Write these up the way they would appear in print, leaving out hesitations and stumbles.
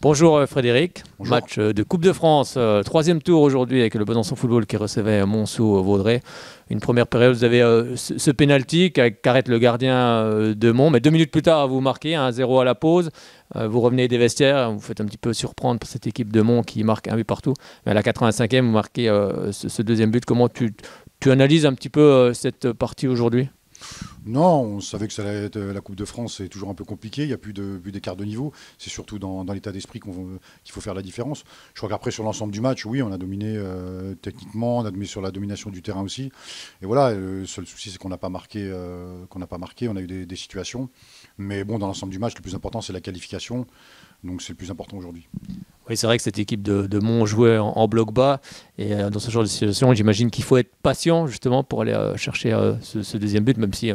Bonjour Frédéric, Bonjour. match de Coupe de France, troisième tour aujourd'hui avec le Besançon Football qui recevait Monceau-Vaudrey. Une première période, vous avez ce pénalty qu'arrête le gardien de Mont, mais 2 minutes plus tard, vous marquez 1-0 à la pause. Vous revenez des vestiaires, vous faites un petit peu surprendre par cette équipe de Mont qui marque un but partout. Mais à la 85e, vous marquez ce deuxième but. Comment tu analyses un petit peu cette partie aujourd'hui? Non, on savait que ça allait être la Coupe de France, c'est toujours un peu compliqué, il n'y a plus d'écart de niveau. C'est surtout dans l'état d'esprit qu'il faut faire la différence. Je crois qu'après, sur l'ensemble du match, oui, on a dominé techniquement, on a dominé sur la domination du terrain aussi. Et voilà, le seul souci, c'est qu'on n'a pas marqué, on a eu des situations. Mais bon, dans l'ensemble du match, le plus important, c'est la qualification. Donc c'est le plus important aujourd'hui. Oui, c'est vrai que cette équipe de Mont jouait en bloc bas. Et dans ce genre de situation, j'imagine qu'il faut être patient justement pour aller chercher ce deuxième but, même si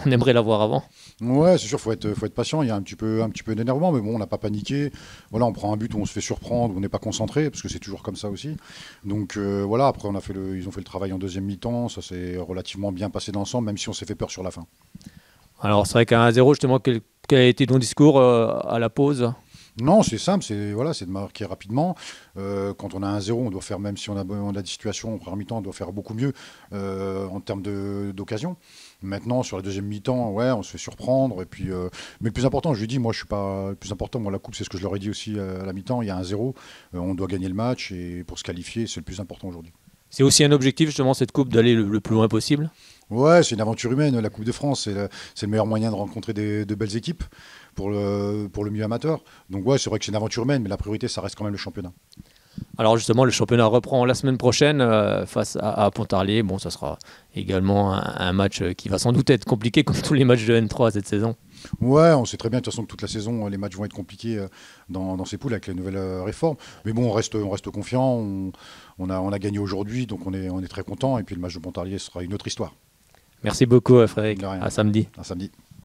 on aimerait l'avoir avant. Ouais, c'est sûr, faut être patient. Il y a un petit peu d'énervement, mais bon, on n'a pas paniqué. Voilà, on prend un but où on se fait surprendre, où on n'est pas concentré, parce que c'est toujours comme ça aussi. Donc voilà, après ils ont fait le travail en deuxième mi-temps, ça s'est relativement bien passé d'ensemble, même si on s'est fait peur sur la fin. Alors c'est vrai qu'à 1-0, justement, quel a été ton discours à la pause? Non, c'est simple, c'est de marquer rapidement. Quand on a 1-0, on doit faire, même si on a des situations en première mi-temps, on doit faire beaucoup mieux en termes d'occasion. Maintenant, sur la deuxième mi-temps, ouais, on se fait surprendre. Et puis, mais le plus important, je lui dis, moi, je suis pas. Le plus important, moi, la coupe, c'est ce que je leur ai dit aussi à la mi-temps. Il y a 1-0, on doit gagner le match et pour se qualifier, c'est le plus important aujourd'hui. C'est aussi un objectif, justement, cette coupe, d'aller le plus loin possible. Ouais, c'est une aventure humaine, la Coupe de France. C'est le meilleur moyen de rencontrer de belles équipes pour le milieu amateur. Donc, ouais, c'est vrai que c'est une aventure humaine, mais la priorité, ça reste quand même le championnat. Alors justement, le championnat reprend la semaine prochaine face à Pontarlier. Bon, ça sera également un match qui va sans doute être compliqué comme tous les matchs de N3 cette saison. Ouais, on sait très bien de toute façon que toute la saison, les matchs vont être compliqués dans ces poules avec les nouvelles réformes. Mais bon, on reste confiant. On a gagné aujourd'hui, donc on est très content. Et puis le match de Pontarlier sera une autre histoire. Merci beaucoup Frédéric, De rien. à samedi. À samedi.